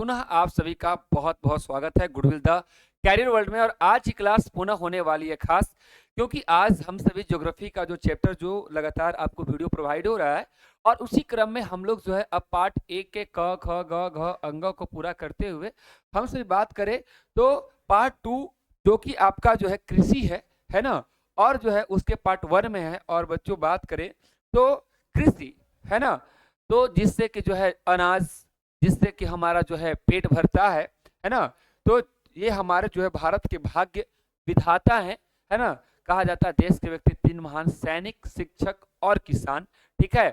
पुनः आप सभी का बहुत बहुत स्वागत है गुडविल द कैरियर वर्ल्ड में। और आज की क्लास पुनः होने वाली है खास, क्योंकि आज हम सभी ज्योग्राफी का जो चैप्टर जो लगातार आपको वीडियो प्रोवाइड हो रहा है, और उसी क्रम में हम लोग जो है अब पार्ट 1 के क ख ग घ अंगों को पूरा करते हुए हम सभी बात करें तो पार्ट 2 जो कि आपका जो है कृषि है ना, और जो है उसके पार्ट 1 में है। और बच्चों बात करें तो कृषि है ना, तो जिससे कि जो है अनाज, जिससे कि हमारा जो है पेट भरता है ना। तो ये हमारे जो है भारत के भाग्य विधाता है ना। कहा जाता है देश के व्यक्ति 3 महान: सैनिक, शिक्षक और किसान। ठीक है,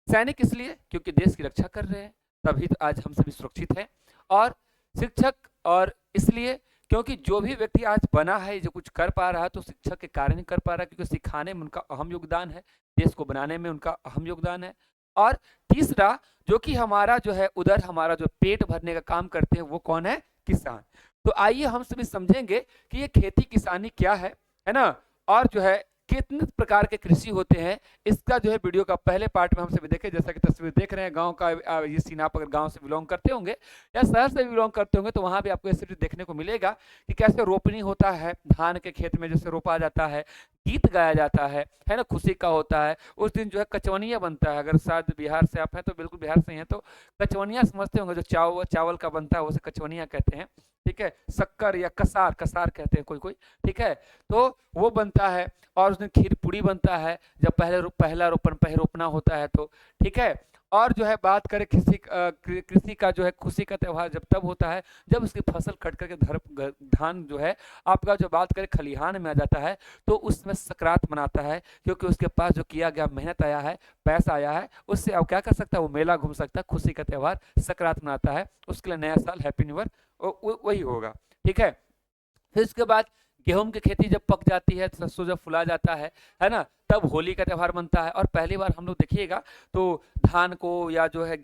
सैनिक इसलिए क्योंकि देश की रक्षा कर रहे हैं, तभी तो आज हम सभी सुरक्षित हैं। और शिक्षक और इसलिए क्योंकि जो भी व्यक्ति आज बना है, जो कुछ कर पा रहा है, तो शिक्षक के कारण ही कर पा रहा है, क्योंकि सिखाने में उनका अहम योगदान है, देश को बनाने में उनका अहम योगदान है। और तीसरा जो कि हमारा जो है उधर हमारा जो पेट भरने का काम करते हैं, वो कौन है? किसान। तो आइए हम सभी समझेंगे कि ये खेती किसानी क्या है ना, और जो है कितने प्रकार के कृषि होते हैं। इसका जो है वीडियो का पहले पार्ट में हम सभी देखें, जैसा कि तस्वीर देख रहे हैं गांव का ये सीन। आप अगर गांव से बिलोंग करते होंगे या शहर से बिलोंग करते होंगे तो वहां भी आपको ऐसे देखने को मिलेगा कि कैसे रोपनी होता है, धान के खेत में जैसे रोपा जाता है, गीत गाया जाता है ना, खुशी का होता है। उस दिन जो है कचवनिया बनता है। अगर शायद बिहार से आप हैं तो बिल्कुल बिहार से हैं तो कचवनिया समझते होंगे, जो चावल का बनता है उसे कचवनिया कहते हैं। ठीक है, शक्कर या कसार कसार कहते हैं कोई कोई। ठीक है, तो वो बनता है। और उस दिन खीर पूड़ी बनता है जब पहला रोपना होता है तो। ठीक है, और जो है बात करें कृषि का जो है खुशी का त्यौहार जब तब होता है जब उसकी फसल कट करके धान जो है आपका जो बात करें खलिहान में आ जाता है, तो उसमें सकरात मनाता है, क्योंकि उसके पास जो किया गया मेहनत आया है, पैसा आया है, उससे अब क्या कर सकता है, वो मेला घूम सकता है। खुशी का त्यौहार सकरात मनाता है, उसके लिए नया साल हैप्पी न्यू ईयर वही होगा। ठीक है, फिर उसके बाद गेहूं की खेती जब पक जाती है, सरसों जब फुला जाता है ना, तब होली का त्यौहार बनता है। और पहली बार हम लोग देखिएगा तो धान को या जो है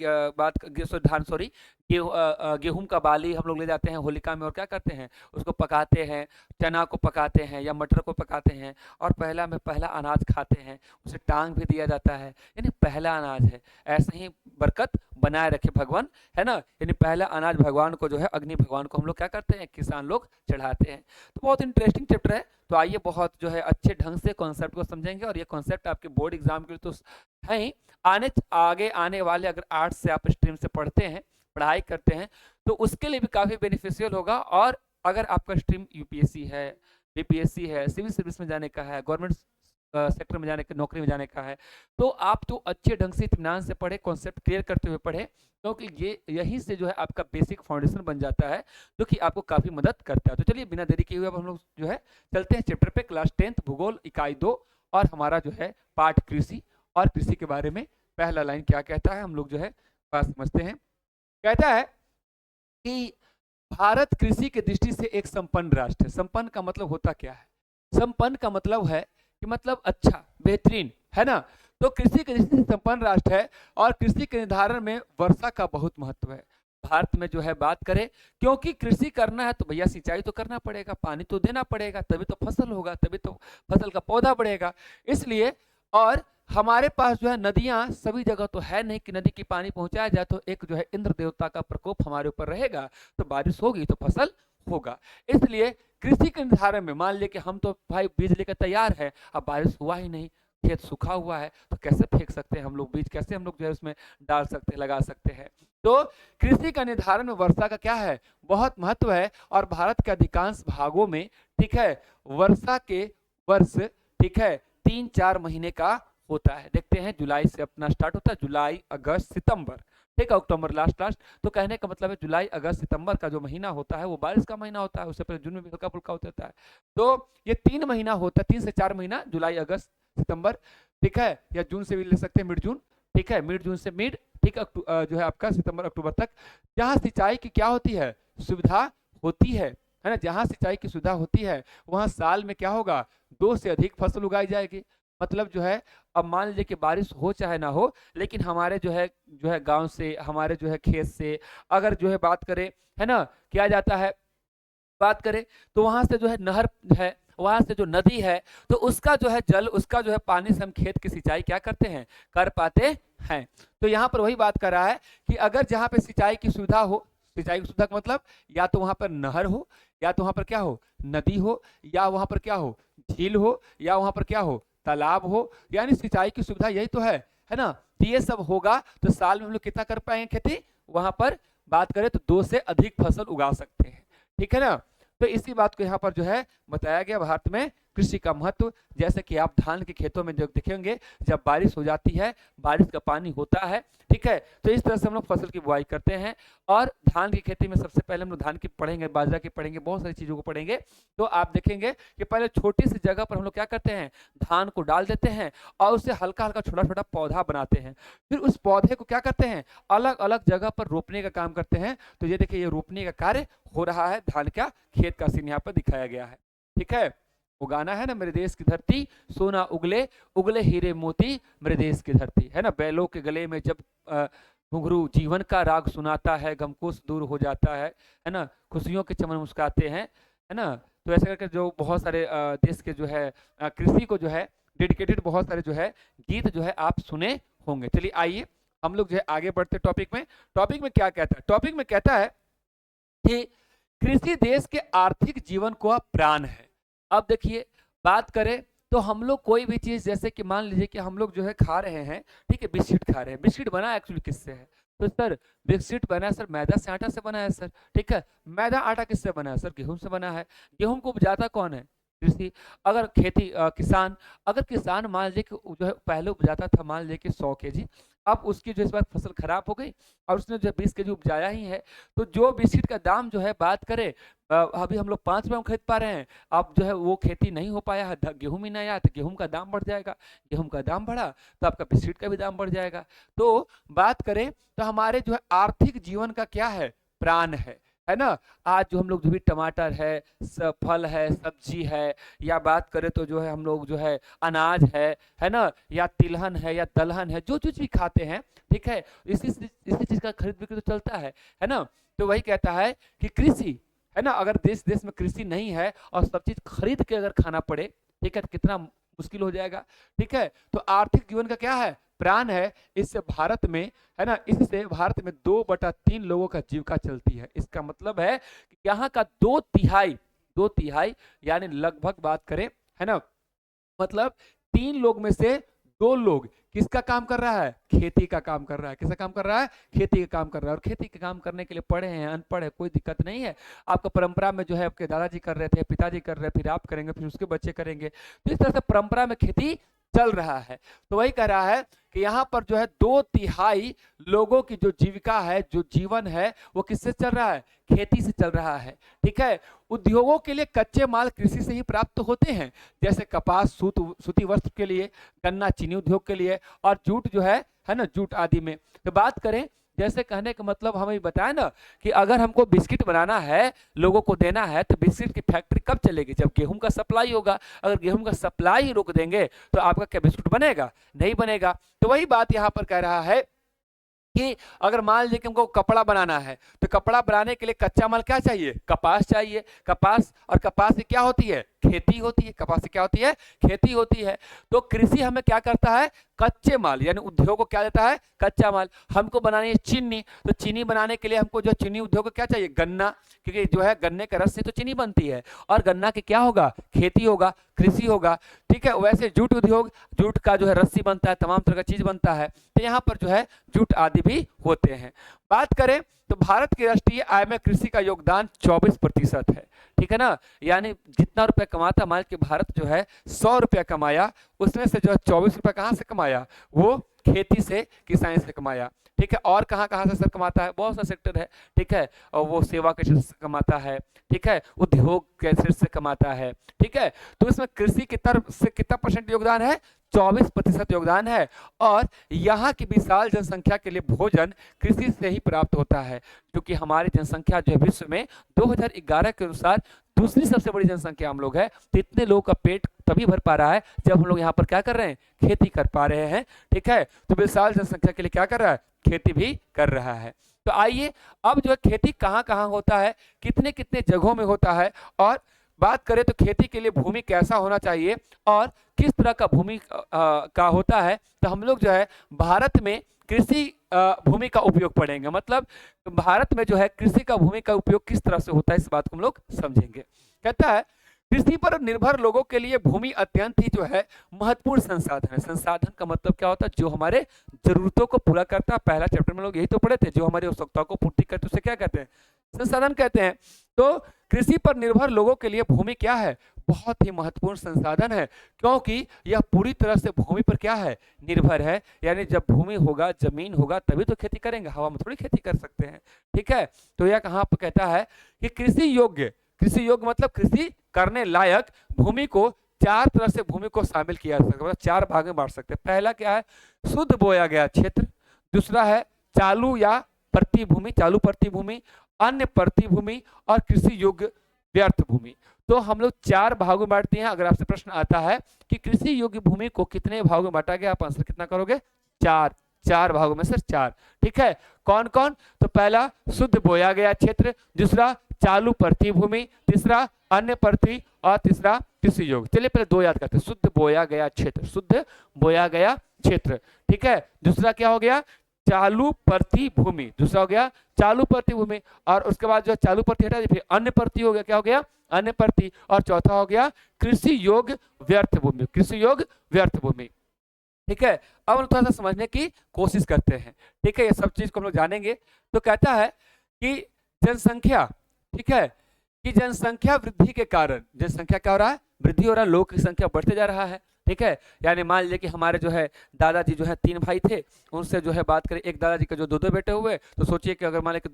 गेहूं का बाली हम लोग ले जाते हैं होलिका में, और क्या करते हैं, उसको पकाते हैं, चना को पकाते हैं या मटर को पकाते हैं, और पहला अनाज खाते हैं, उसे टांग भी दिया जाता है, यानी पहला अनाज है। ऐसे ही बरकत बनाए रखे भगवान, है ना, यानी पहला अनाज भगवान को जो है, अग्नि भगवान को हम लोग क्या करते हैं, किसान लोग चढ़ाते हैं। तो बहुत इंटरेस्टिंग चैप्टर है। तो आइए बहुत जो है अच्छे ढंग से कॉन्सेप्ट को समझेंगे, और ये कॉन्सेप्ट आपके बोर्ड एग्जाम के लिए तो है ही, आगे आने वाले अगर आर्ट्स से आप स्ट्रीम से पढ़ते हैं, पढ़ाई करते हैं, तो उसके लिए भी काफी बेनिफिशियल होगा। और अगर आपका स्ट्रीम यूपीएससी है, बीपीएससी है, सिविल सर्विस में जाने का है, गवर्नमेंट सेक्टर में जाने का, नौकरी में जाने का है, तो आप तो अच्छे ढंग से इत्मीनान से पढ़े, कॉन्सेप्ट क्लियर करते हुए पढ़े, क्योंकि ये यहीं से जो है आपका बेसिक फाउंडेशन बन जाता है, जो कि आपको काफी मदद करता है। तो चलिए बिना देरी किए हुए अब हम लोग जो है चलते हैं चैप्टर पे। क्लास 10th भूगोल इकाई 2, और हमारा जो है पाठ कृषि, और कृषि के बारे में पहला लाइन क्या कहता है हम लोग जो है बात समझते हैं। कहता है कि भारत कृषि की दृष्टि से एक संपन्न राष्ट्र है। संपन्न का मतलब होता क्या है? संपन्न का मतलब है कि मतलब अच्छा, बेहतरीन, है ना। तो कृषि की दृष्टि से संपन्न राष्ट्र है, और कृषि के निर्धारण में वर्षा का बहुत महत्व है। भारत में जो है बात करें, क्योंकि कृषि करना है तो भैया सिंचाई तो करना पड़ेगा, पानी तो देना पड़ेगा, तभी तो फसल होगा, तभी तो फसल का पौधा बढ़ेगा। इसलिए, और हमारे पास जो है नदियां सभी जगह तो है नहीं कि नदी की पानी पहुंचाया जाए, तो एक जो है इंद्र देवता का प्रकोप हमारे ऊपर रहेगा, तो बारिश होगी तो फसल होगा। इसलिए कृषि के निर्धारण में मान लिया कि हम तो भाई बीज लेकर तैयार है, अब बारिश हुआ ही नहीं, खेत सूखा हुआ है, तो कैसे फेंक सकते हैं हम लोग बीज, कैसे हम लोग जो है उसमें डाल सकते हैं, लगा सकते हैं। तो कृषि का निर्धारण में वर्षा का क्या है, बहुत महत्व है। और भारत के अधिकांश भागों में, ठीक है, वर्षा के वर्ष, ठीक है, 3-4 महीने का होता है। देखते हैं, जुलाई से अपना स्टार्ट होता है, जुलाई, अगस्त, सितंबर, ठीक है, अक्टूबर लास्ट। तो कहने का मतलब है जुलाई, अगस्त, सितंबर का जो महीना होता है वो बारिश का महीना होता है, उससे पहले जून में भी हल्का फुल्का होता है। तो ये 3 महीना होता है, 3 से 4 महीना, जुलाई, अगस्त, सितंबर, ठीक है, या जून से भी ले सकते हैं, मिड जून, ठीक है, मिड जून से मिड, ठीक है, जो है आपका सितंबर अक्टूबर तक, जहाँ सिंचाई की क्या होती है, सुविधा होती है ना। जहाँ सिंचाई की सुविधा होती है वहाँ साल में क्या होगा, 2 से अधिक फसल उगाई जाएगी। मतलब जो है, अब मान लीजिए कि बारिश हो चाहे ना हो, लेकिन हमारे जो है गांव से, हमारे जो है खेत से अगर जो है बात करें, है ना, किया जाता है, बात करें तो वहां से जो है नहर है, वहां से जो नदी है, तो उसका जो है जल, उसका जो है पानी से हम खेत की सिंचाई क्या करते हैं, कर पाते हैं। तो यहाँ पर वही बात कर रहा है कि अगर जहाँ पे सिंचाई की सुविधा हो, सिंचाई की सुविधा का मतलब या तो वहां पर नहर हो, या तो वहां पर क्या हो, नदी हो, या वहां पर क्या हो, झील हो, या वहां पर क्या हो, तालाब हो। यानी सिंचाई की सुविधा यही तो है ना। तो ये सब होगा तो साल में हम लोग कितना कर पाएंगे खेती, वहां पर बात करें तो 2 से अधिक फसल उगा सकते हैं, ठीक है ना। तो इसी बात को यहाँ पर जो है बताया गया भारत में कृषि का महत्व। जैसे कि आप धान के खेतों में जो देखेंगे, जब बारिश हो जाती है, बारिश का पानी होता है, ठीक है, तो इस तरह से हम लोग फसल की बुआई करते हैं। और धान की खेती में सबसे पहले हम लोग धान की पढ़ेंगे, बाजरा की पढ़ेंगे, बहुत सारी चीजों को पढ़ेंगे। तो आप देखेंगे कि पहले छोटी सी जगह पर हम लोग क्या करते हैं, धान को डाल देते हैं और उससे हल्का हल्का छोटा छोटा पौधा बनाते हैं। फिर उस पौधे को क्या करते हैं, अलग अलग जगह पर रोपने का काम करते हैं। तो ये देखिए, ये रोपने का कार्य हो रहा है, धान का खेत का सीन यहाँ पर दिखाया गया है, ठीक है। उगाना है ना मेरे देश की धरती, सोना उगले उगले हीरे मोती मेरे देश की धरती, है ना। बैलों के गले में जब घुंघरू जीवन का राग सुनाता है, गमकोश दूर हो जाता है ना, खुशियों के चमन मुस्काते हैं, है ना। तो ऐसे करके जो बहुत सारे देश के जो है कृषि को जो है डेडिकेटेड बहुत सारे जो है गीत जो है आप सुने होंगे। चलिए आइए हम लोग जो है आगे बढ़ते टॉपिक में। टॉपिक में क्या कहता है, टॉपिक में कहता है कि कृषि देश के आर्थिक जीवन को प्राण है। अब देखिए, बात करें तो हम लोग कोई भी चीज, जैसे कि मान लीजिए कि हम लोग जो है खा रहे हैं, ठीक है, बिस्किट खा रहे हैं। बिस्किट बना एक्चुअली किससे है, तो सर बिस्किट बना है सर मैदा से, आटा से बना है सर, ठीक है। मैदा आटा किससे बना है सर, गेहूं से बना है। गेहूं को उपजाता कौन है, कृषि। अगर खेती किसान, अगर किसान मान लीजिए कि जो है पहले उपजाता था मान लीजिए कि 100 kg, अब उसकी जो इस बार फसल खराब हो गई और उसने जो 20 kg उपजाया ही है, तो जो बिस्किट का दाम जो है बात करें अभी हम लोग 5 रुपये में खरीद पा रहे हैं, अब जो है वो खेती नहीं हो पाया है, गेहूं ही नहीं आया तो गेहूं का दाम बढ़ जाएगा, गेहूं का दाम बढ़ा तो आपका बिस्किट का भी दाम बढ़ जाएगा। तो बात करें तो हमारे जो है आर्थिक जीवन का क्या है, प्राण है ना। आज जो हम लोग जो भी टमाटर है, फल है, सब्जी है, या बात करें तो जो है हम लोग जो है अनाज है ना, या तिलहन है या दलहन है, जो चीज भी खाते हैं, ठीक है, इसी चीज का खरीद बिक्री तो चलता है ना। तो वही कहता है कि कृषि, है ना, अगर देश देश में कृषि नहीं है और सब चीज खरीद के अगर खाना पड़े, ठीक है, तो कितना मुश्किल हो जाएगा, ठीक है। तो आर्थिक जीवन का क्या है, प्राण है। इससे भारत में, है ना, इससे भारत में 2/3 लोगों का जीविका चलती है। इसका मतलब है कि यहाँ का 2/3 यानी लगभग बात करें, है ना, मतलब 3 लोग में से 2 लोग किसका काम कर रहा है, खेती का काम कर रहा है। किसका काम कर रहा है, खेती का काम कर रहा है। और खेती का काम करने के लिए पढ़े हैं अनपढ़ है कोई दिक्कत नहीं है। आपका परंपरा में जो है आपके दादाजी कर रहे थे, पिताजी कर रहे हैं, फिर आप करेंगे, फिर उसके बच्चे करेंगे। तो इस तरह से परंपरा में खेती चल रहा है। तो वही कह रहा है कि यहाँ पर जो है 2/3 लोगों की जो जीविका है, जो जीवन है, वो किससे चल रहा है, खेती से चल रहा है, ठीक है। उद्योगों के लिए कच्चे माल कृषि से ही प्राप्त होते हैं, जैसे कपास, सूती वस्त्र के लिए, गन्ना चीनी उद्योग के लिए, और जूट जो है ना, जूट आदि में। तो बात करें, जैसे कहने का मतलब हमें बताया ना कि अगर हमको बिस्किट बनाना है, लोगों को देना है, तो बिस्किट की फैक्ट्री कब चलेगी, जब गेहूं का सप्लाई होगा। अगर गेहूं का सप्लाई रोक देंगे तो आपका क्या बिस्कुट बनेगा, नहीं बनेगा। तो वही बात यहाँ पर कह रहा है कि अगर मान लीजिए कि हमको कपड़ा बनाना है, तो कपड़ा बनाने के लिए कच्चा माल क्या चाहिए, कपास चाहिए। कपास, और कपास से क्या होती है, खेती होती है। कपास से क्या होती है, खेती होती है। तो कृषि हमें क्या करता है, कच्चे माल, यानी उद्योग को क्या देता है, कच्चा माल। हमको बनानी है चीनी, तो चीनी बनाने के लिए हमको जो चीनी उद्योग को क्या चाहिए, गन्ना, क्योंकि जो है गन्ने के रस से तो चीनी बनती है, और गन्ना की क्या होगा, खेती होगा, कृषि होगा, ठीक है। वैसे जूट उद्योग, जूट का जो है रस्सी बनता है, तमाम तरह का चीज बनता है, तो यहाँ पर जो है जूट आदि भी होते हैं। बात करें तो भारत की राष्ट्रीय आय में कृषि का योगदान 24% है, ठीक है ना। यानी जितना रुपया कमाता, मान के भारत जो है 100 रुपया कमाया, उसमें से जो है 24 रुपया कहाँ से कमाया, वो खेती से, किसानी से कमाया, ठीक है। और कहाँ कहाँ से सर कमाता है, बहुत सा सेक्टर है, ठीक है, और वो सेवा के क्षेत्र से कमाता है, ठीक है, उद्योग के क्षेत्र से कमाता है, ठीक है। तो इसमें कृषि की तरफ से कितना % योगदान है, 24% योगदान है। और यहाँ की विशाल जनसंख्या के लिए भोजन कृषि से ही प्राप्त होता है, क्योंकि हमारी जनसंख्या जो है विश्व में 2011 के अनुसार दूसरी सबसे बड़ी जनसंख्या हम लोग है। तो इतने लोगों का पेट तभी भर पा रहा है जब हम लोग यहाँ पर क्या कर रहे हैं, खेती कर पा रहे हैं, ठीक है। तो विशाल जनसंख्या के लिए क्या कर रहा है, खेती भी कर रहा है। तो आइए अब जो है खेती कहाँ कहाँ होता है, कितने कितने जगहों में होता है, और बात करें तो खेती के लिए भूमि कैसा होना चाहिए और किस तरह का भूमि का होता है, तो हम लोग जो है भारत में कृषि भूमि का उपयोग पढ़ेंगे। मतलब भारत में जो है कृषि का भूमि का उपयोग किस तरह से होता है, इस बात को हम लोग समझेंगे। कहता है कृषि पर निर्भर लोगों के लिए भूमि अत्यंत ही जो है महत्वपूर्ण संसाधन है। संसाधन का मतलब क्या होता है, जो हमारे जरूरतों को पूरा करता है। पहला चैप्टर में लोग यही तो पढ़े थे, जो हमारी आवश्यकताओं को पूर्ति करते उसे क्या कहते हैं, संसाधन कहते हैं। तो कृषि पर निर्भर लोगों के लिए भूमि क्या है, बहुत ही महत्वपूर्ण संसाधन है, क्योंकि यह पूरी तरह से भूमि पर क्या है, निर्भर है। यानी जब भूमि होगा, जमीन होगा, तभी तो खेती करेंगे, हवा में थोड़ी खेती कर सकते हैं। ठीक है, तो यह कहाँ पर कहता है कि कृषि योग्य मतलब कृषि करने लायक भूमि को चार तरह से भूमि को शामिल किया जा सकता है, मतलब चार भाग में बांट सकते हैं। पहला क्या है, शुद्ध बोया गया क्षेत्र। दूसरा है चालू या प्रति भूमि, चालू प्रति भूमि, अन्य प्रति भूमि और कृषि योग्य व्यर्थ भूमि। तो हम लोग चार भागों में बांटते हैं। अगर आपसे प्रश्न आता है कि कृषि योग्य भूमि को कितने भागों में बांटा गया, आप आंसर कितना करोगे, चार भागों में से चार। ठीक है, कौन कौन, तो पहला शुद्ध बोया गया क्षेत्र, दूसरा चालू प्रति भूमि, तीसरा अन्य प्रति और तीसरा कृषि योग्य। चलिए पहले दो याद करते हैं, शुद्ध बोया गया क्षेत्र, शुद्ध बोया गया क्षेत्र। ठीक है, दूसरा क्या हो गया, चालू प्रति भूमि, दूसरा हो गया चालू प्रति भूमि, और उसके बाद जो चालू प्रति हटा फिर अन्य प्रति हो गया, क्या हो गया, अन्य प्रति, और चौथा हो गया कृषि योग्य व्यर्थ भूमि, कृषि योग्य व्यर्थ भूमि। ठीक है, अब हम थोड़ा सा समझने की कोशिश करते हैं। ठीक है, ये सब चीज को हम लोग जानेंगे। तो कहता है कि जनसंख्या, ठीक है, कि जनसंख्या वृद्धि के कारण, जनसंख्या क्या हो रहा है, वृद्धि हो रहा है, लोगों की संख्या बढ़ते जा रहा है। ठीक है, यानी मान लीजिए कि हमारे जो है दादाजी जो है 3 भाई थे, उनसे जो है बात करें, एक दादाजी के जो 2 बेटे हुए, तो सोचिए कि अगर मान लीजिए कि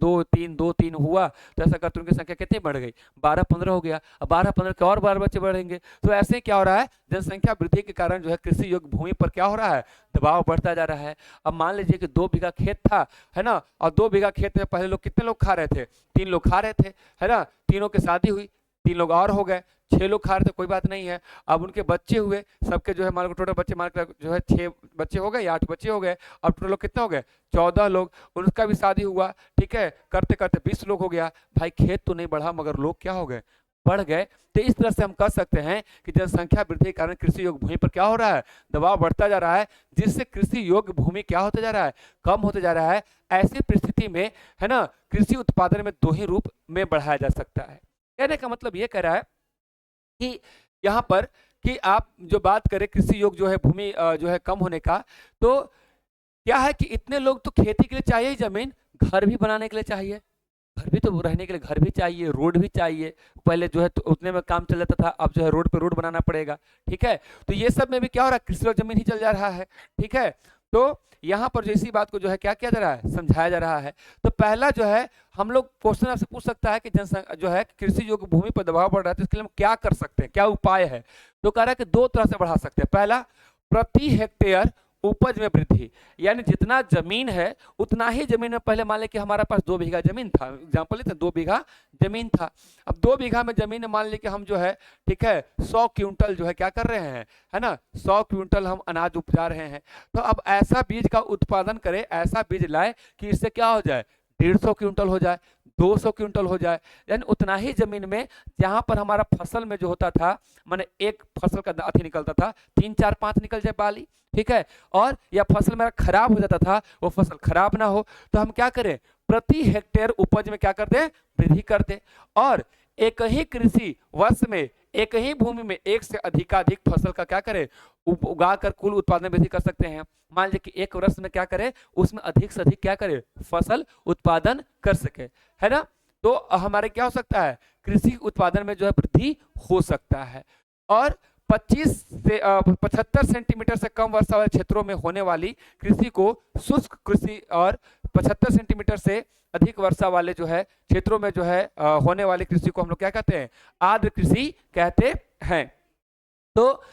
2 3 हुआ, तो ऐसा करते उनकी संख्या कितनी बढ़ गई, 12-15 हो गया। अब 12-15 के और 12 बच्चे बढ़ेंगे, तो ऐसे क्या हो रहा है, जनसंख्या वृद्धि के कारण जो है कृषि योग्य भूमि पर क्या हो रहा है, दबाव बढ़ता जा रहा है। अब मान लीजिए कि 2 बीघा खेत था, है ना, और 2 बीघा खेत में पहले लोग कितने लोग खा रहे थे, 3 लोग खा रहे थे, है ना, तीनों की शादी हुई, 3 लोग और हो गए, 6 लोग खा रहे थे, कोई बात नहीं है। अब उनके बच्चे हुए, सबके जो है मान लो टोटल बच्चे मान कर जो है 6 बच्चे हो गए या 8 बच्चे हो गए, अब टोटल लोग कितने हो गए, 14 लोग, उनका भी शादी हुआ। ठीक है, करते करते 20 लोग हो गया। भाई खेत तो नहीं बढ़ा मगर लोग क्या हो गए, बढ़ गए। तो इस तरह से हम कह सकते हैं कि जनसंख्या वृद्धि के कारण कृषि योग्य भूमि पर क्या हो रहा है, दबाव बढ़ता जा रहा है, जिससे कृषि योग्य भूमि क्या होता जा रहा है, कम होते जा रहा है। ऐसी परिस्थिति में, है ना, कृषि उत्पादन में 2 ही रूप में बढ़ाया जा सकता है। कहने का मतलब ये कह रहा है कि यहाँ पर कि आप जो बात करें कृषि योग्य जो है भूमि जो है कम होने का, तो क्या है कि इतने लोग तो खेती के लिए चाहिए ही जमीन, घर भी बनाने के लिए चाहिए, घर भी तो रहने के लिए घर भी चाहिए, रोड भी चाहिए। पहले जो है तो उतने में काम चल जाता था, अब जो है रोड पे रोड बनाना पड़ेगा। ठीक है, तो ये सब में भी क्या हो रहा है, कृषि और जमीन ही चल जा रहा है। ठीक है, तो यहाँ पर जो इसी बात को जो है क्या किया जा रहा है, समझाया जा रहा है। तो पहला जो है हम लोग क्वेश्चन आपसे पूछ सकता है कि जनसंख्या जो है कृषि योग्य भूमि पर दबाव बढ़ रहा है, तो इसके लिए हम क्या कर सकते हैं, क्या उपाय है। तो कह रहा है कि 2 तरह से बढ़ा सकते हैं। पहला, प्रति हेक्टेयर उपज में वृद्धि, यानी जितना जमीन है उतना ही जमीन में, पहले मान लें कि हमारा पास 2 बीघा जमीन था, एग्जाम्पल लेते हैं 2 बीघा जमीन था। अब 2 बीघा में जमीन मान लें कि हम जो है, ठीक है, 100 क्विंटल जो है क्या कर रहे हैं, है ना, 100 क्विंटल हम अनाज उपजा रहे हैं। तो अब ऐसा बीज का उत्पादन करें, ऐसा बीज लाए कि इससे क्या हो जाए, 150 क्विंटल हो जाए, 200 क्विंटल हो जाए। यानी उतना ही जमीन में जहां पर हमारा फसल में जो होता था, माने एक फसल का अथी निकलता था, 3 4 5 निकल जाए बाली, ठीक है, और या फसल मेरा खराब हो जाता था, वो फसल खराब ना हो, तो हम क्या करें, प्रति हेक्टेयर उपज में क्या कर दें, वृद्धि कर दें। और एक ही कृषि वर्ष में एक ही भूमि में एक से अधिकाधिक फसल का क्या करें, उगाकर कुल उत्पादन वृद्धि कर सकते हैं। मान लीजिए कि एक वर्ष में क्या करें, उसमें अधिक से अधिक क्या करें, फसल उत्पादन कर सके, है ना। तो हमारे क्या हो सकता है, कृषि उत्पादन में जो है वृद्धि हो सकता है। और 25 से 75 सेंटीमीटर से कम वर्षा वाले क्षेत्रों में होने वाली कृषि को शुष्क कृषि, और 75 सेंटीमीटर से अधिक वर्षा वाले जो है क्षेत्रों में जो है होने वाली कृषि को हम लोग क्या कहते हैं, आर्द्र कृषि कहते हैं। तो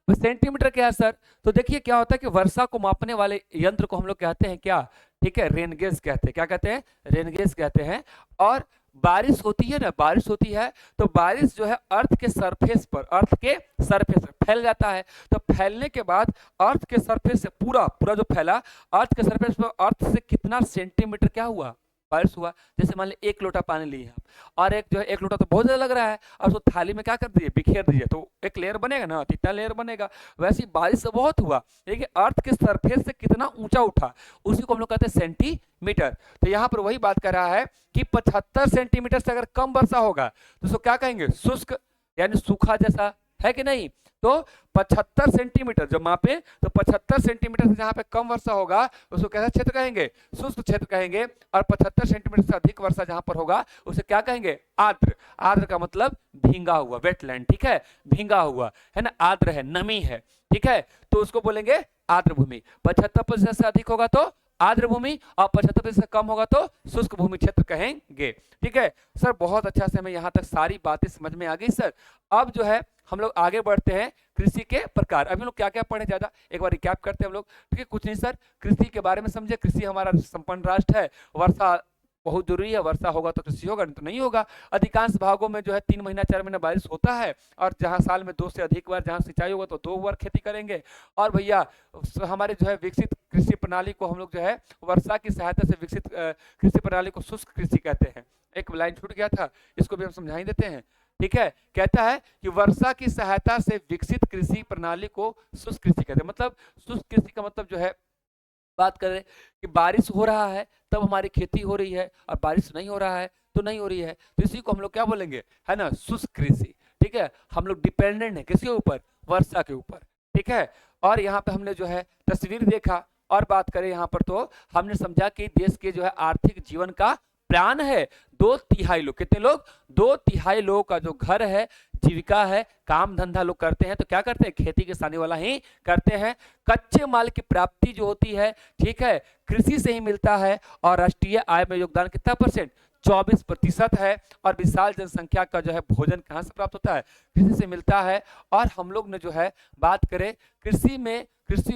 सेंटीमीटर क्या है सर, तो देखिए क्या होता है कि वर्षा को मापने वाले यंत्र को हम लोग कहते हैं क्या, ठीक है, रेनगेज कहते हैं, क्या कहते हैं, रेनगेज कहते हैं। और बारिश होती है ना, बारिश होती है तो बारिश जो है अर्थ के सरफेस पर, अर्थ के सरफेस पर फैल जाता है। तो फैलने के बाद अर्थ के सरफेस से पूरा पूरा जो फैला, अर्थ के सरफेस पर अर्थ से कितना सेंटीमीटर क्या हुआ, बारिश हुआ, जैसे मान लीजिए 1 लोटा पानी लिए आप, और एक जो है 1 लोटा तो बहुत ज़्यादा लग रहा है, और उसको थाली में क्या कर दीजिए, बिखेर दीजिए, तो एक लेयर बनेगा ना, तो इतना लेयर बनेगा। वैसे ही बारिश से बहुत हुआ, देखिए अर्थ के सरफेस से कितना ऊंचा उठा, उसी को हम लोग कहते हैं सेंटीमीटर। तो यहाँ पर वही बात कर रहा है कि 75 सेंटीमीटर से अगर कम वर्षा होगा तो उसको क्या कहेंगे, शुष्क यानी सूखा जैसा, है कि नहीं। तो 75 सेंटीमीटर जब मापे तो 75 सेंटीमीटर से जहां पे कम वर्षा होगा उसको कैसा क्षेत्र कहेंगे, शुष्क क्षेत्र कहेंगे। और 75 सेंटीमीटर से अधिक वर्षा जहां पर होगा उसे क्या कहेंगे, आर्द्र। आर्द्र का मतलब भींगा हुआ, वेटलैंड, ठीक है, भींगा हुआ है ना, आर्द्र है, नमी है, ठीक है, तो उसको बोलेंगे आर्द्र भूमि। 75% से अधिक होगा तो आर्द्र भूमि, और 75% से कम होगा तो शुष्क भूमि क्षेत्र कहेंगे, ठीक है। सर बहुत अच्छा से हमें यहाँ तक सारी बातें समझ में आ गई सर। अब जो है हम लोग आगे बढ़ते हैं कृषि के प्रकार। अभी हम लोग क्या क्या पढ़े, ज्यादा एक बार रिकैप करते हैं हम लोग, ठीक है। कुछ नहीं सर, कृषि के बारे में समझे, कृषि हमारा संपन्न राष्ट्र है, वर्षा बहुत जरूरी है, वर्षा होगा तो कृषि होगा, नहीं तो नहीं होगा। अधिकांश भागों में जो है 3 महीना 4 महीना बारिश होता है, और जहां साल में 2 से अधिक बार जहां सिंचाई होगा तो 2 बार खेती करेंगे। और भैया हमारे जो है विकसित कृषि प्रणाली को हम लोग जो है वर्षा की सहायता से विकसित कृषि प्रणाली को शुष्क कृषि कहते हैं। एक लाइन छूट गया था, इसको भी हम समझा ही देते हैं, ठीक है। कहता है कि वर्षा की सहायता से विकसित कृषि प्रणाली को शुष्क कृषि कहते हैं। मतलब शुष्क कृषि का मतलब जो है, बात करें कि बारिश हो रहा है तब हमारी खेती हो रही है, और बारिश नहीं हो रहा है तो नहीं हो रही है, तो इसी को हम लोग क्या बोलेंगे, है ना, शुष्क कृषि, ठीक है। हम लोग डिपेंडेंट है किसके ऊपर, वर्षा के ऊपर, ठीक है। और यहाँ पे हमने जो है तस्वीर देखा, और बात करें यहाँ पर तो हमने समझा कि देश के जो है आर्थिक जीवन का प्राण है 2/3 लोग, कितने लोग, 2/3 लोगों का जो घर है, जीविका है, काम धंधा लोग करते हैं, तो क्या करते हैं, खेती किसानी वाला ही करते हैं। कच्चे माल की प्राप्ति जो होती है, ठीक है, कृषि से ही मिलता है, और राष्ट्रीय आय में योगदान कितना परसेंट, 24% है। और विशाल जनसंख्या का जो है भोजन कहाँ से प्राप्त होता है, कृषि से मिलता है। और हम लोग ने जो है बात करें कृषि में, कृषि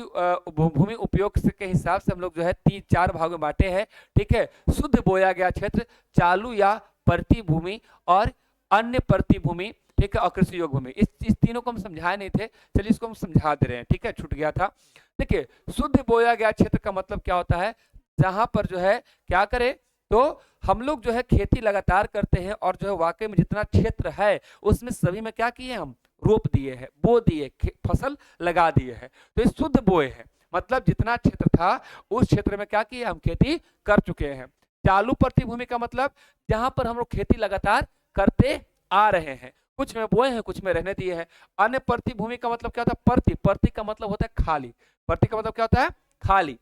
भूमि उपयोग के हिसाब से हम लोग जो है 3-4 भागों में बांटे हैं, ठीक है। शुद्ध बोया गया क्षेत्र, चालू या प्रति भूमि, और अन्य प्रति भूमि, ठीक है, और कृषि योग्य भूमि। इस तीनों को हम समझाए नहीं थे, चलिए इसको हम समझा दे रहे हैं, ठीक है, छूट गया था। देखिए शुद्ध बोया गया क्षेत्र का मतलब क्या होता है, जहां पर जो है क्या करें, तो हम लोग जो है खेती लगातार करते हैं, और जो है वाकई में जितना क्षेत्र है उसमें सभी में क्या किए, हम रोप दिए हैं, बो दिए, फसल लगा दिए हैं, तो ये शुद्ध बोए हैं। मतलब जितना क्षेत्र था उस क्षेत्र में क्या किए, हम खेती कर चुके हैं। चालू प्रति भूमि का मतलब जहां पर हम लोग खेती लगातार करते आ रहे हैं, कुछ में बोए हैं, कुछ में रहने दिए हैं। अन्य प्रति भूमि का मतलब क्या होता है, प्रति, प्रति का मतलब होता है खाली, प्रति का मतलब क्या होता है, खाली,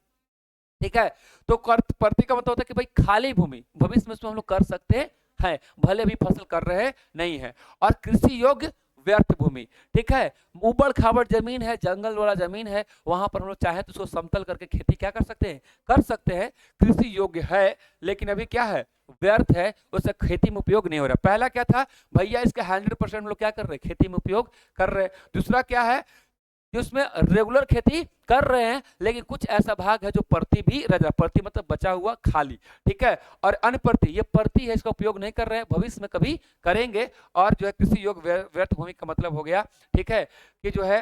ठीक है। तो प्रति का मतलब होता है कि भाई खाली भूमि, भविष्य में इसमें हम लोग कर सकते हैं, भले भी फसल कर रहे नहीं है। और कृषि योग्य व्यर्थ भूमि, ठीक है, उबड़ खाबड़ जमीन है, जंगल वाला जमीन है, वहां पर हम लोग चाहे तो उसको समतल करके खेती क्या कर सकते हैं, कर सकते हैं, कृषि योग्य है, लेकिन अभी क्या है, व्यर्थ है, उससे खेती में उपयोग नहीं हो रहा। पहला क्या था भैया, इसका 100% हम लोग क्या कर रहे हैं, खेती में उपयोग कर रहे हैं। दूसरा क्या है कि उसमें रेगुलर खेती कर रहे हैं, लेकिन कुछ ऐसा भाग है जो प्रति भी रह रहा, प्रति मतलब बचा हुआ खाली, ठीक है। और अनप्रति, ये प्रति है, इसका उपयोग नहीं कर रहे हैं, भविष्य में कभी करेंगे। और जो है कृषि योग्य व्यर्थ भूमि का मतलब हो गया, ठीक है, कि जो है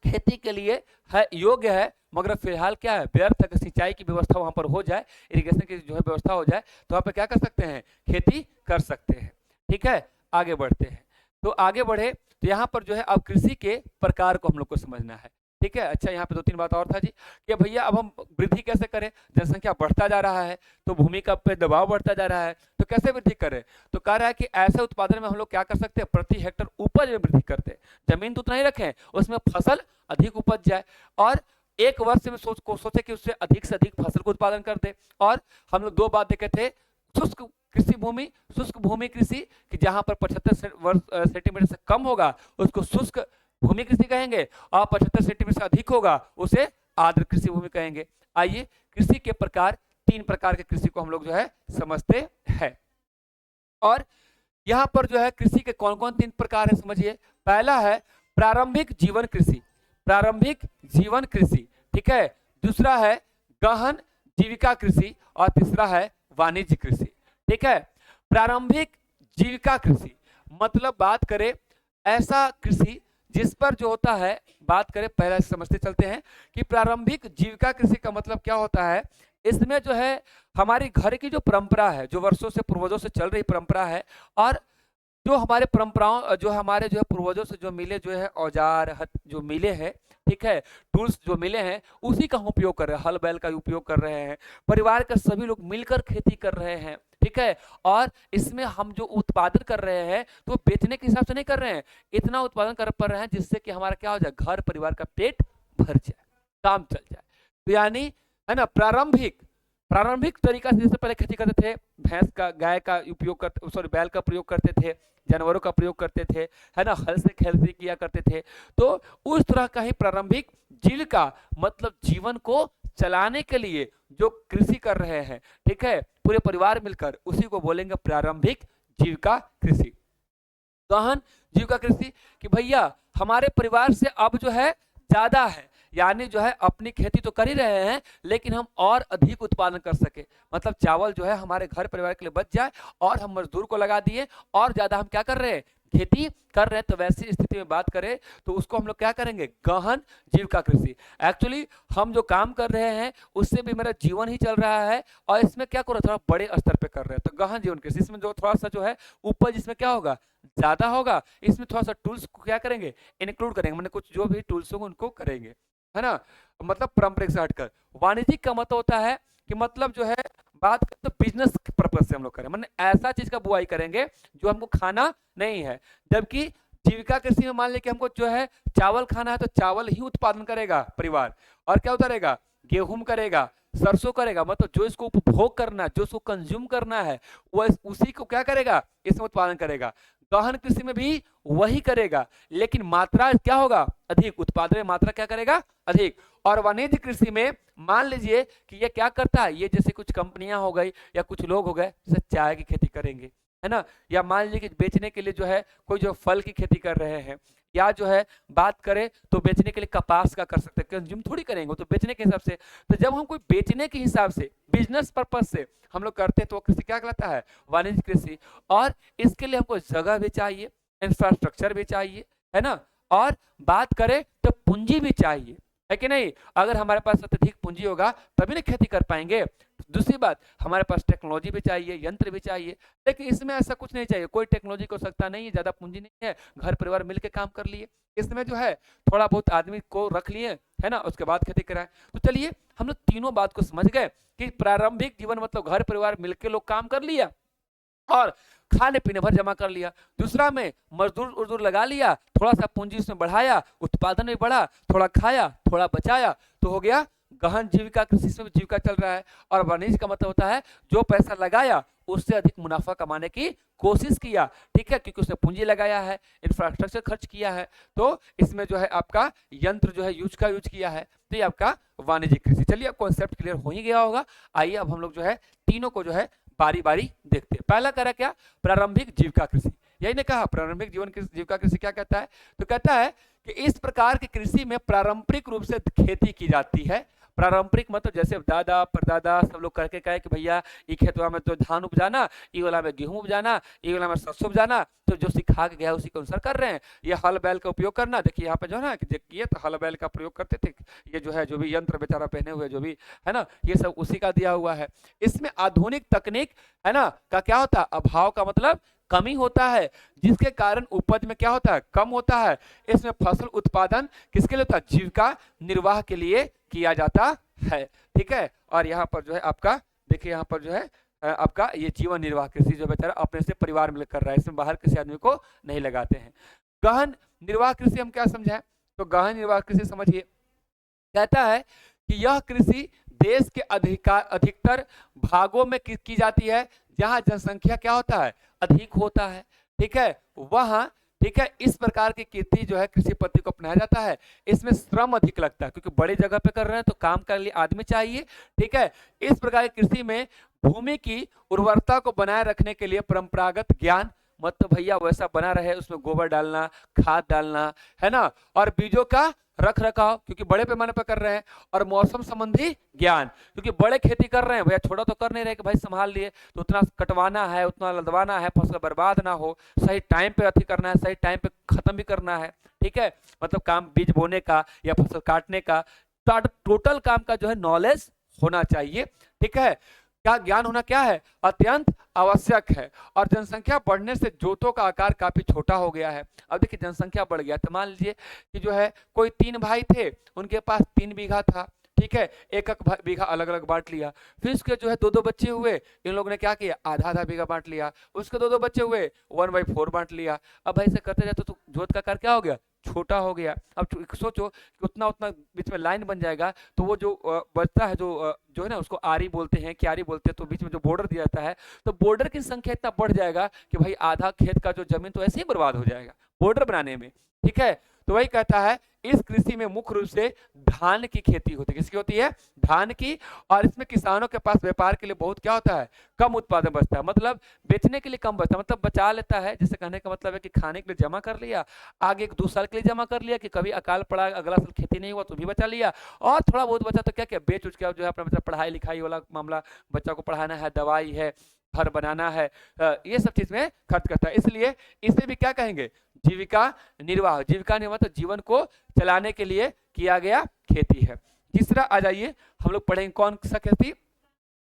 खेती के लिए है, योग्य है, मगर फिलहाल क्या है, व्यर्थ है। सिंचाई की व्यवस्था वहां पर हो जाए, इरिगेशन की जो है व्यवस्था हो जाए, तो वहां पर क्या कर सकते हैं, खेती कर सकते हैं, ठीक है। आगे बढ़ते हैं, तो आगे बढ़े तो यहाँ पर जो है अब कृषि के प्रकार को हम लोग को समझना है, ठीक है। अच्छा यहाँ पे 2-3 बात और था जी, कि भैया अब हम वृद्धि कैसे करें, जनसंख्या बढ़ता जा रहा है, तो भूमि का पे दबाव बढ़ता जा रहा है, तो कैसे वृद्धि करें। तो कह रहा है कि ऐसे उत्पादन में हम लोग क्या कर सकते हैं, प्रति हेक्टर उपज में वृद्धि करते हैं, जमीन तो उतना ही रखें, उसमें फसल अधिक उपज जाए, और एक वर्ष में सोचे कि उससे से अधिक फसल को उत्पादन कर दे। और हम लोग 2 बात देखे थे, शुष्क कृषि भूमि, शुष्क भूमि कृषि, कि जहां पर 75 सेंटीमीटर से कम होगा उसको शुष्क भूमि कृषि कहेंगे, और 75 सेंटीमीटर से अधिक होगा उसे आर्द्र कृषि भूमि कहेंगे। आइए कृषि के प्रकार, 3 प्रकार के कृषि को हम लोग जो है समझते हैं। और यहाँ पर जो है कृषि के कौन कौन 3 प्रकार है समझिए। पहला है प्रारंभिक जीवन कृषि, प्रारंभिक जीवन कृषि, ठीक है। दूसरा है गहन जीविका कृषि, और तीसरा है वाणिज्य कृषि, ठीक है। प्रारंभिक जीविका कृषि मतलब बात करें ऐसा कृषि जिस पर जो होता है, बात करें पहले समझते चलते हैं कि प्रारंभिक जीविका कृषि का मतलब क्या होता है। इसमें जो है हमारी घर की जो परंपरा है, जो वर्षों से पूर्वजों से चल रही परंपरा है, और जो हमारे परंपराओं जो हमारे जो है पूर्वजों से जो मिले जो है औजार जो मिले हैं, ठीक है, टूल्स जो मिले हैं, उसी का हम उपयोग कर रहे हैं, हल बैल का उपयोग कर रहे हैं, परिवार के सभी लोग मिलकर खेती कर रहे हैं, ठीक है। और इसमें हम जो उत्पादन कर रहे हैं तो बेचने के हिसाब से नहीं कर रहे हैं, इतना उत्पादन कर पा रहे हैं जिससे कि हमारा क्या हो जाए, घर परिवार का पेट भर जाए, काम चल जाए। तो यानी है ना, प्रारंभिक प्रारंभिक तरीका से जैसे पहले खेती करते थे, भैंस का गाय का उपयोग करते, सॉरी बैल का प्रयोग करते थे, जानवरों का प्रयोग करते थे, है ना, हल से खेती किया करते थे। तो उस तरह का ही प्रारंभिक जीविका मतलब जीवन को चलाने के लिए जो कृषि कर रहे हैं, ठीक है, पूरे परिवार मिलकर, उसी को बोलेंगे प्रारंभिक जीविका कृषि। गहन जीविका कृषि कि भैया हमारे परिवार से अब जो है ज्यादा है, यानी जो है अपनी खेती तो कर ही रहे हैं लेकिन हम और अधिक उत्पादन कर सके, मतलब चावल जो है हमारे घर परिवार के लिए बच जाए, और हम मजदूर को लगा दिए और ज्यादा हम क्या कर रहे हैं, खेती कर रहे हैं। तो वैसी स्थिति में बात करें तो उसको हम लोग क्या करेंगे, गहन जीविका कृषि। एक्चुअली हम जो काम कर रहे हैं उससे भी मेरा जीवन ही चल रहा है, और इसमें क्या कर रहे हैं, थोड़ा बड़े स्तर पे कर रहे हैं। तो गहन जीवन कृषि, इसमें जो थोड़ा सा जो है उपज इसमें क्या होगा, ज्यादा होगा, इसमें थोड़ा सा टूल्स को क्या करेंगे, इंक्लूड करेंगे, मतलब कुछ जो भी टूल्स होंगे उनको करेंगे, है ना। मतलब पारंपरिक से हटकर वाणिज्यिक का मतलब होता है कि मतलब जो है बात करें तो बिजनेस पर्पज से हम लोग करें, मतलब ऐसा चीज का बुआई करेंगे जो हमको खाना नहीं है। जबकि जीविका कृषि में मान लीजिए कि हमको जो है चावल खाना है तो चावल ही उत्पादन करेगा परिवार, और क्या उतारेगा, गेहूं करेगा, सरसों करेगा, मतलब जो इसको उपभोग करना है, जो इसको कंज्यूम करना है, वह उसी को क्या करेगा, इसमें उत्पादन करेगा। गहन कृषि में भी वही करेगा, लेकिन मात्रा क्या होगा, अधिक, उत्पादन में मात्रा क्या करेगा, अधिक। और वाणिज्य कृषि में मान लीजिए कि ये क्या करता है, ये जैसे कुछ कंपनियां हो गई या कुछ लोग हो गए जैसे चाय की खेती करेंगे, है ना, या मान लीजिए कि बेचने के लिए जो है कोई जो फल की खेती कर रहे हैं, या जो है बात करें तो बेचने के लिए कपास का कर सकते हैं, कंज्यूम थोड़ी करेंगे, तो बेचने के हिसाब से। तो जब हम कोई बेचने के हिसाब से बिजनेस पर्पज से हम लोग करते हैं तो कृषि क्या कहलाता है, वाणिज्य कृषि। और इसके लिए हमको जगह भी चाहिए, इंफ्रास्ट्रक्चर भी चाहिए, है ना, और बात करें तो पूंजी भी चाहिए, है कि नहीं। अगर हमारे पास अत्यधिक पूंजी होगा तभी ना खेती कर पाएंगे। दूसरी बात, हमारे पास टेक्नोलॉजी भी चाहिए, यंत्र भी चाहिए, लेकिन इसमें ऐसा कुछ नहीं चाहिए, कोई टेक्नोलॉजी को सकता नहीं है, ज्यादा पूंजी नहीं है, घर परिवार मिलकर काम कर लिए, इसमें जो है थोड़ा बहुत आदमी को रख लिए, है ना, उसके बाद खेती कराएं। तो चलिए हम लोग तीनों बात को समझ गए कि प्रारंभिक जीवन मतलब घर परिवार मिलकर लोग काम कर लिया और खाने पीने भर जमा कर लिया। दूसरा में मजदूर उजदूर लगा लिया, थोड़ा सा पूंजी उसमें बढ़ाया, उत्पादन भी बढ़ा, थोड़ा खाया थोड़ा बचाया, तो हो गया गहन जीविका कृषि, में जीविका चल रहा है। और वाणिज्य का मतलब होता है जो पैसा लगाया उससे अधिक मुनाफा कमाने की कोशिश किया, ठीक है, क्योंकि उसने पूंजी लगाया है, इंफ्रास्ट्रक्चर खर्च किया है, तो इसमें जो है आपका यंत्र जो है यूज किया है, तो ये आपका वाणिज्यिक कृषि। चलिए अब कॉन्सेप्ट क्लियर हो ही गया होगा। आइए अब हम लोग जो है तीनों को जो है बारी बारी देखते हैं। पहला करा क्या, प्रारंभिक जीविका कृषि, यही ने कहा प्रारंभिक जीविका कृषि क्या कहता है, तो कहता है कि इस प्रकार की कृषि में पारंपरिक रूप से खेती की जाती है। पारंपरिक मतलब जैसे दादा परदादा सब लोग करके कहे कि भैया ये खेतवा में तो धान उपजाना, ये वाला में गेहूं उपजाना, ये वाला में सरसों उपजाना, तो जो सिखा के गया उसी के अनुसार कर रहे हैं। ये हल बैल का उपयोग करना, देखिए यहाँ पे जो है ना, देखिए तो हल बैल का प्रयोग करते थे, ये जो है जो भी यंत्र बेचारा पहने हुए जो भी है ना, ये सब उसी का दिया हुआ है। इसमें आधुनिक तकनीक है ना का क्या होता है, अभाव का मतलब कमी होता है, जिसके कारण उपज में क्या होता है, कम होता है। इसमें फसल उत्पादन किसके लिए होता है, जीविका निर्वाह के लिए किया जाता है, ठीक है। और यहाँ पर जो है आपका देखिए, यहाँ पर जो है आपका ये जीवन निर्वाह कृषि जो बेचारा अपने से परिवार में कर रहा है, इसमें बाहर किसी आदमी को नहीं लगाते हैं। गहन निर्वाह कृषि हम क्या समझे, तो गहन निर्वाह कृषि समझिए, कहता है कि यह कृषि देश के अधिकतर भागों में की जाती है जहां जनसंख्या क्या होता है, अधिक होता है, ठीक है, वहां, ठीक है, इस प्रकार की खेती जो है कृषि पद्धति को अपनाया जाता है। इसमें श्रम अधिक लगता है क्योंकि बड़े जगह पे कर रहे हैं तो काम करने के लिए आदमी चाहिए, ठीक है। इस प्रकार की कृषि में भूमि की उर्वरता को बनाए रखने के लिए परंपरागत ज्ञान, मतलब भैया वैसा बना रहे, उसमें गोबर डालना, खाद डालना, है ना, और बीजों का रख रखाव क्योंकि बड़े पैमाने पर कर रहे हैं, और मौसम संबंधी ज्ञान क्योंकि बड़े खेती कर रहे हैं, भैया छोटा तो कर नहीं रहे कि भाई संभाल लिए, तो उतना कटवाना है, उतना लदवाना है, फसल बर्बाद ना हो, सही टाइम पे अति करना है, सही टाइम पे खत्म भी करना है, ठीक है, मतलब काम बीज बोने का या फसल काटने का, टोटल काम का जो है नॉलेज होना चाहिए, ठीक है। क्या ज्ञान होना क्या है, अत्यंत आवश्यक है। और जनसंख्या बढ़ने से जोतों का आकार काफी छोटा हो गया है। अब देखिए जनसंख्या बढ़ गया तो मान लीजिए कि जो है कोई 3 भाई थे, उनके पास 3 बीघा था, ठीक है, एक एक बीघा अलग अलग बांट लिया। फिर उसके जो है 2-2 बच्चे हुए, इन लोगों ने क्या किया, आधा आधा बीघा बांट लिया। उसके 2-2 बच्चे हुए, 1/4 बांट लिया। अब भाई से करते जाते तो जोत का आकार क्या हो गया, छोटा हो गया। अब सोचो कि उतना उतना बीच में लाइन बन जाएगा, तो वो जो बचता है, जो है ना, उसको आरी बोलते हैं, क्यारी बोलते हैं, तो बीच में जो बॉर्डर दिया जाता है, तो बॉर्डर की संख्या इतना बढ़ जाएगा कि भाई आधा खेत का जो जमीन तो ऐसे ही बर्बाद हो जाएगा बॉर्डर बनाने में, ठीक है। तो वही कहता है इस कृषि में मुख्य रूप से धान की खेती होती है। किसकी होती है, धान की। और इसमें किसानों के पास व्यापार के लिए बहुत क्या होता है, कम उत्पादन बचता है, मतलब बेचने के लिए कम बचता है, मतलब बचा लेता है। जैसे कहने का मतलब है कि खाने के लिए जमा कर लिया, आगे 1-2 साल के लिए जमा कर लिया कि कभी अकाल पड़ा, अगला साल खेती नहीं हुआ तो भी बचा लिया, और थोड़ा बहुत बचा तो क्या क्या बेच उच के जो है अपना मतलब पढ़ाई लिखाई वाला मामला, बच्चा को पढ़ाना है, दवाई है, घर बनाना है, ये सब चीज में खर्च करता है। इसलिए इसे भी क्या कहेंगे, जीविका निर्वाह। जीविका निर्वाह तो जीवन को चलाने के लिए किया गया खेती है। तीसरा आ जाइए, हम लोग पढ़ेंगे कौन सा खेती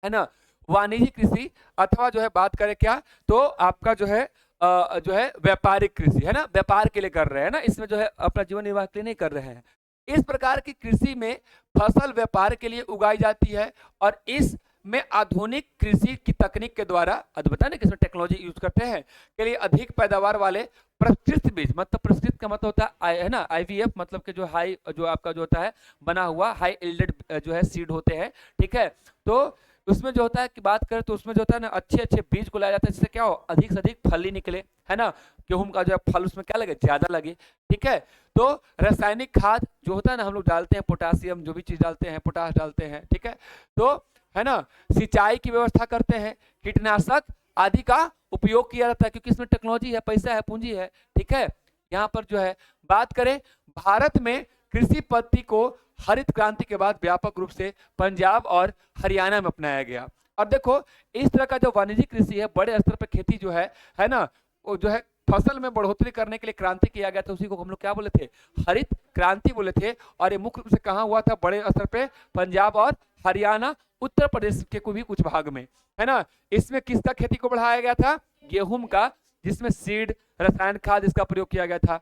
है ना, वाणिज्यिक कृषि, अथवा जो है बात करें क्या, तो आपका जो है व्यापारिक कृषि है ना, व्यापार के लिए कर रहे हैं ना, इसमें जो है अपना जीवन निर्वाह के लिए नहीं कर रहे हैं। इस प्रकार की कृषि में फसल व्यापार के लिए उगाई जाती है, और इस में आधुनिक कृषि की तकनीक के द्वारा, बता ना किसमें टेक्नोलॉजी यूज करते हैं, के लिए अधिक पैदावार वाले प्रशिक्षित बीज, मतलब प्रशिक्षित का मतलब होता है ना IVF, मतलब कि जो हाई, जो आपका जो होता है बना हुआ हाई इल्डेड जो है सीड होते हैं, ठीक है। तो उसमें जो होता है कि बात करें तो उसमें जो होता है ना अच्छे अच्छे बीज को लाया जाता है, जिससे क्या हो, अधिक से अधिक फली निकले, है ना, गेहूं का जो है फल उसमें क्या लगे, ज्यादा लगे, ठीक है। तो रासायनिक खाद जो होता है ना, हम लोग डालते हैं पोटासियम, जो भी चीज डालते हैं, पोटास डालते हैं, ठीक है। तो है ना, सिंचाई की व्यवस्था करते हैं, कीटनाशक आदि का उपयोग किया जाता है, क्योंकि इसमें टेक्नोलॉजी है, पैसा है, पूंजी है, ठीक है। यहाँ पर जो है बात करें, भारत में कृषि पद्धति को हरित क्रांति के बाद व्यापक रूप से पंजाब और हरियाणा में अपनाया गया। और देखो इस तरह का जो वाणिज्यिक कृषि है, बड़े स्तर पर खेती जो है ना, वो जो है फसल में बढ़ोतरी करने के लिए क्रांति किया गया था, उसी को हम लोग क्या बोले थे, हरित क्रांति बोले थे। और ये मुख्य रूप से कहाँ हुआ था, बड़े स्तर पे पंजाब और हरियाणा, उत्तर प्रदेश के भी कुछ भाग में, है ना। इसमें किसका खेती को बढ़ाया गया था, गेहूं का, जिसमें सीड, रसायन खाद इसका प्रयोग किया गया था।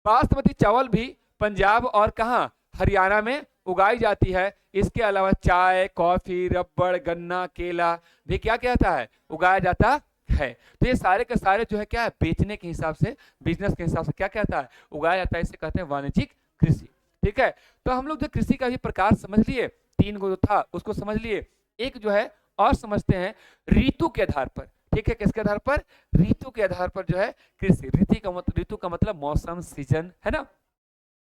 बासमती चावल भी पंजाब और कहाँ, हरियाणा में उगाई जाती है। इसके अलावा चाय, कॉफी, रबड़, गन्ना, केला भी क्या कहता है, उगाया जाता है। तो ये सारे के सारे जो है क्या है, बेचने के हिसाब से, बिजनेस के हिसाब से क्या कहता है, उगाया जाता है। इसे कहते हैं वाणिज्यिक कृषि, ठीक है। तो हम लोग जो कृषि का भी प्रकार समझ लिए, 3 गो जो था उसको समझ लिए। एक जो है और समझते हैं ऋतु के आधार पर, ठीक है। किसके आधार पर, ऋतु के आधार पर जो है कृषि, ऋतु का मतलब मौसम, सीजन, है ना।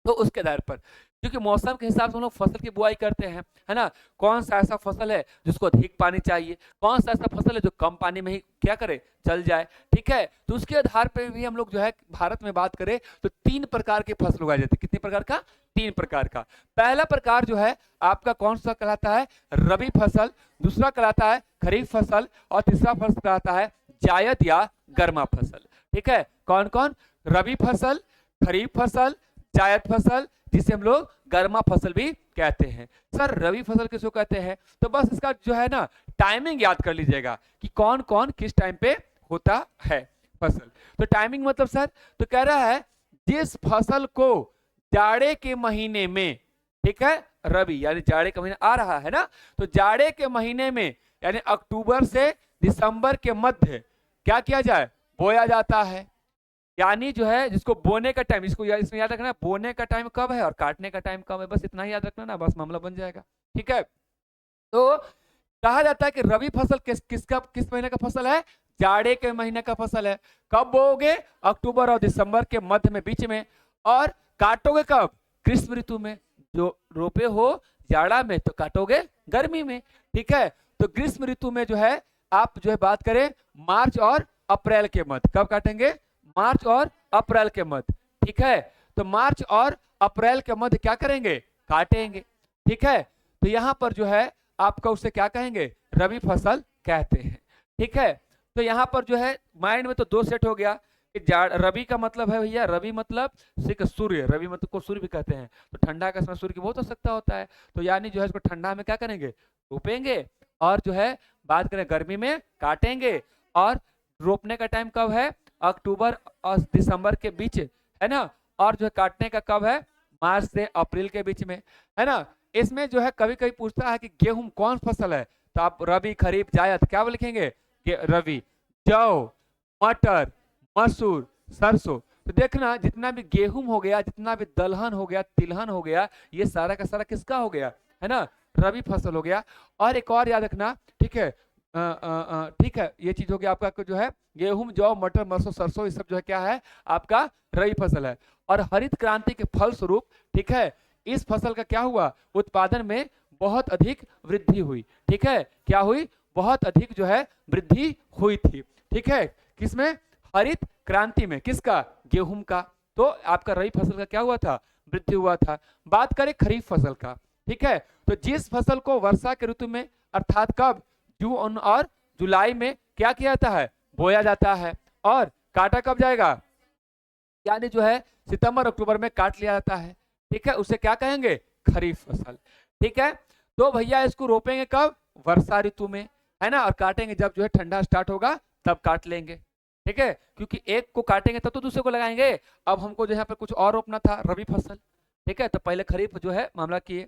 तो उसके आधार पर, क्योंकि मौसम के हिसाब से हम लोग फसल की बुआई करते हैं, है ना। कौन सा ऐसा फसल है जिसको अधिक पानी चाहिए, कौन सा ऐसा फसल है जो कम पानी में ही क्या करे, चल जाए, ठीक है। तो उसके आधार पर भी हम लोग जो है भारत में बात करें तो 3 प्रकार की फसल उगाई जाती है। कितने प्रकार का, 3 प्रकार का। पहला प्रकार जो है आपका कौन सा कहलाता है, रबी फसल, दूसरा कहलाता है खरीफ फसल, और तीसरा फसल कहलाता है जायद या गर्मा फसल, ठीक है। कौन कौन, रबी फसल, खरीफ फसल, जायद फसल, जिसे हम लोग गर्मा फसल भी कहते हैं। सर रबी फसल किसको कहते हैं, तो बस इसका जो है ना टाइमिंग याद कर लीजिएगा कि कौन कौन किस टाइम पे होता है फसल। तो टाइमिंग मतलब सर, तो कह रहा है जिस फसल को जाड़े के महीने में, ठीक है, रबी यानी जाड़े का महीना आ रहा है ना, तो जाड़े के महीने में यानी अक्टूबर से दिसंबर के मध्य क्या किया जाए, बोया जाता है। यानी जो है जिसको बोने का टाइम, इसको इसमें याद रखना, बोने का टाइम कब है और काटने का टाइम कब है, बस इतना ही याद रखना ना, बस मामला बन जाएगा, ठीक है। तो कहा जाता है कि रबी फसल किस महीने का फसल है, जाड़े के महीने का फसल है। कब बोओगे, अक्टूबर और दिसंबर के मध्य में, बीच में। और काटोगे कब, ग्रीष्म ऋतु में। जो रोपे हो जाड़ा में तो काटोगे गर्मी में, ठीक है। तो ग्रीष्म ऋतु में जो है आप जो है बात करें मार्च और अप्रैल के मध्य, कब काटेंगे, मार्च और अप्रैल के मध्य, ठीक है। तो मार्च और अप्रैल के मध्य क्या करेंगे, काटेंगे, ठीक है। तो यहां पर जो है आपका उसे क्या कहेंगे, रबी फसल कहते हैं, ठीक है। तो यहां पर जो है माइंड में तो 2 सेट हो गया कि रबी का मतलब है भैया, रबी मतलब सूर्य, रबी मतलब को सूर्य भी कहते हैं। तो ठंडा का समय सूर्य की बहुत आवश्यकता होता है, तो यानी जो है इसको ठंडा में क्या करेंगे, रोपेंगे और जो है बात करें गर्मी में काटेंगे। और रोपने का टाइम कब है? अक्टूबर और दिसंबर के बीच, है ना। और जो है काटने का कब है? मार्च से अप्रैल के बीच में, है ना। इसमें जो है कभी कभी पूछता है कि गेहूं कौन फसल है, तो आप रबी, खरीफ, जायद क्या लिखेंगे? रबी। जौ, मटर, मसूर, सरसों। तो देखना जितना भी गेहूं हो गया, जितना भी दलहन हो गया, तिलहन हो गया, ये सारा का सारा किसका हो गया? है ना, रबी फसल हो गया। और एक और याद रखना, ठीक है, ठीक है, ये चीज हो गया आपका जो है गेहूं, जौ, मटर, मसूर, सरसों, ये सब जो है क्या है? आपका रबी फसल है। और हरित क्रांति के फलस्वरूप, ठीक है, इस फसल का क्या हुआ? उत्पादन में बहुत अधिक वृद्धि हुई। ठीक है, क्या हुई? बहुत अधिक जो है वृद्धि हुई थी। ठीक है, किसमें? हरित क्रांति में। किसका? गेहूं का। तो आपका रबी फसल का क्या हुआ था? वृद्धि हुआ था। बात करें खरीफ फसल का, ठीक है, तो जिस फसल को वर्षा के ऋतु में अर्थात कब? जून और जुलाई में क्या किया जाता है? बोया जाता है। और काटा कब जाएगा? यानी जो है सितंबर अक्टूबर में काट लिया जाता है। ठीक है, उसे क्या कहेंगे? खरीफ फसल। ठीक है, तो भैया इसको रोपेंगे कब? वर्षा ऋतु में, है ना। और काटेंगे जब जो है ठंडा स्टार्ट होगा तब काट लेंगे। ठीक है, क्योंकि एक को काटेंगे तब तो दूसरे को लगाएंगे। अब हमको जो यहाँ पर कुछ और रोपना था, रबी फसल। ठीक है, तो पहले खरीफ जो है मामला किए,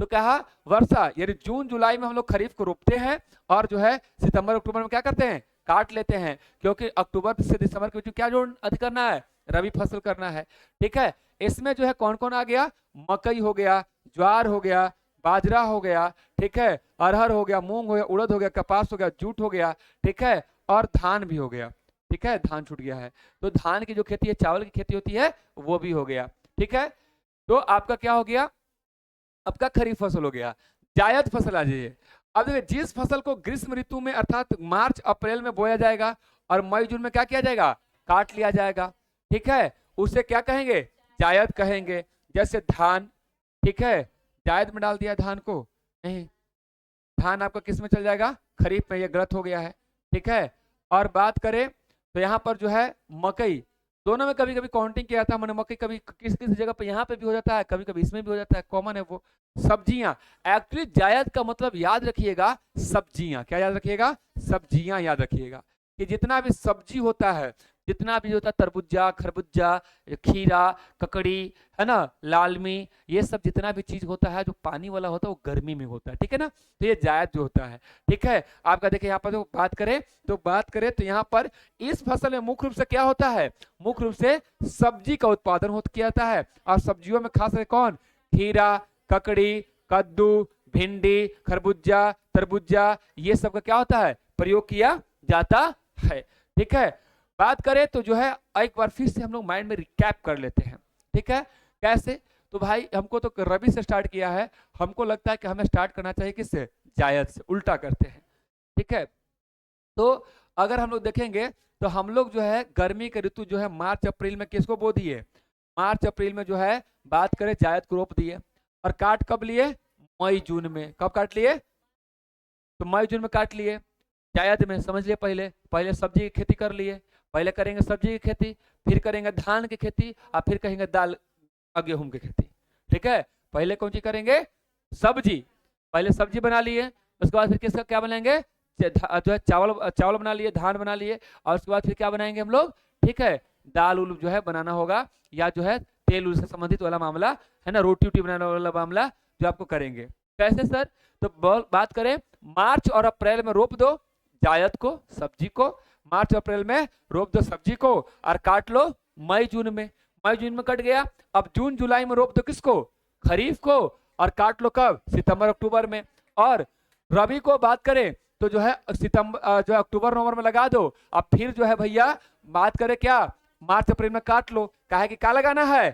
तो कहा वर्षा, यानी जून जुलाई में हम लोग खरीफ को रोपते हैं और जो है सितंबर अक्टूबर में क्या करते हैं? काट लेते हैं, क्योंकि अक्टूबर से दिसंबर के बीच क्या जो अधिक करना है? रबी फसल करना है। ठीक है, इसमें जो है कौन कौन आ गया? मकई हो गया, ज्वार हो गया, बाजरा हो गया, ठीक है, अरहर हो गया, मूंग हो गया, उड़द हो गया, कपास हो गया, जूट हो गया, ठीक है, और धान भी हो गया। ठीक है, धान छूट गया है, तो धान की जो खेती है, चावल की खेती होती है, वो भी हो गया। ठीक है, तो आपका क्या हो गया? आपका खरीफ फसल हो गया। जायद फसल आ जाइए। अब देखिए, जिस फसल को ग्रीष्म ऋतु में अर्थात मार्च अप्रैल में बोया जाएगा और मई जून में क्या किया जाएगा? काट लिया जाएगा। ठीक है, उसे क्या कहेंगे? जायद कहेंगे। जैसे धान, ठीक है, जायद में डाल दिया धान को, नहीं, धान आपका किस में चल जाएगा? खरीफ में। ये गलत हो गया है। ठीक है, और बात करें तो यहाँ पर जो है मकई, दोनों में कभी कभी काउंटिंग किया था मैंने। मकई कभी किस किस जगह पे यहाँ पे भी हो जाता है, कभी कभी इसमें भी हो जाता है, कॉमन है वो। सब्जियां, एक्चुअली जायद का मतलब याद रखिएगा सब्जियां। क्या याद रखिएगा? सब्जियां याद रखिएगा, कि जितना भी सब्जी होता है, जितना भी होता है, तरबूजा, खरबूजा, खीरा, ककड़ी, है ना, लालमी, ये सब जितना भी चीज होता है जो पानी वाला होता है वो गर्मी में होता है। ठीक है ना, तो ये जायद जो होता है। ठीक है, आपका देखिए यहाँ पर जो बात करें तो यहाँ पर इस फसल में मुख्य रूप से क्या होता है? मुख्य रूप से सब्जी का उत्पादन किया जाता है। और सब्जियों में खास करके कौन? खीरा, ककड़ी, कद्दू, भिंडी, खरबूजा, तरबूजा, ये सब का क्या होता है? प्रयोग किया जाता है। ठीक है, बात करें तो जो है एक बार फिर से हम लोग माइंड में रिकैप कर लेते हैं। ठीक है, कैसे? तो भाई हमको तो रबी से स्टार्ट किया है, हमको लगता है कि हमें स्टार्ट करना चाहिए किससे? जायद से। उल्टा करते हैं। ठीक है, तो अगर हम लोग देखेंगे तो हम लोग जो है गर्मी के ऋतु जो है मार्च अप्रैल में किसको बो दिए? मार्च अप्रैल में जो है बात करें जायद को रोप दिए। और काट कब लिए? मई जून में। कब काट लिए? तो मई जून में काट लिए। जायद में समझ लिए, पहले सब्जी की खेती कर लिए। पहले करेंगे सब्जी की खेती, फिर करेंगे धान की खेती, और फिर कहेंगे दाल और गेहूं की खेती। ठीक है, पहले कौन सी करेंगे? सब्जी। पहले सब्जी बना लिए, उसके बाद फिर किसका क्या बनाएंगे? जो है चावल बना लिए, धान बना लिए, और उसके बाद फिर क्या बनाएंगे हम लोग? ठीक है, दाल उल जो है बनाना होगा, या जो है तेल उल से संबंधित वाला मामला, है ना, रोटी वोटी बनाने वाला मामला जो आपको करेंगे। कैसे सर? तो बात करें मार्च और अप्रैल में रोप दो जायद को, सब्जी को। मार्च अप्रैल में रोप दो सब्जी को, और काट लो मई जून में। मई जून में कट गया। अब जून जुलाई में रोप दो किसको? खरीफ को, और काट लो कब? सितंबर अक्टूबर में। और रबी को बात करें तो जो है सितंबर जो है अक्टूबर नवंबर में लगा दो। अब फिर जो है भैया बात करें क्या? मार्च अप्रैल में काट लो। काहे कि क्या लगाना है?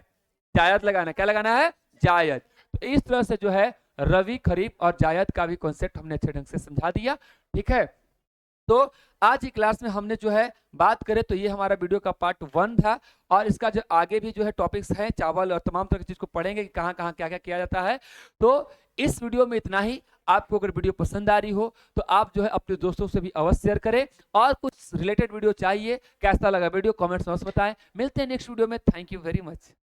जायद लगाना है। क्या लगाना है? जायद। तो इस तरह से जो है रबी, खरीफ और जायद का भी कॉन्सेप्ट हमने अच्छे ढंग से समझा दिया। ठीक है, तो आज की क्लास में हमने जो है बात करें तो ये हमारा वीडियो का पार्ट 1 था। और इसका जो आगे भी जो है टॉपिक्स हैं, चावल और तमाम तरह की चीज को पढ़ेंगे कि कहाँ कहाँ क्या क्या किया जाता है। तो इस वीडियो में इतना ही। आपको अगर वीडियो पसंद आ रही हो तो आप जो है अपने दोस्तों से भी अवश्य शेयर करें। और कुछ रिलेटेड वीडियो चाहिए, कैसा लगा वीडियो, कमेंट्स में बताएं। मिलते हैं नेक्स्ट वीडियो में। Thank you very much.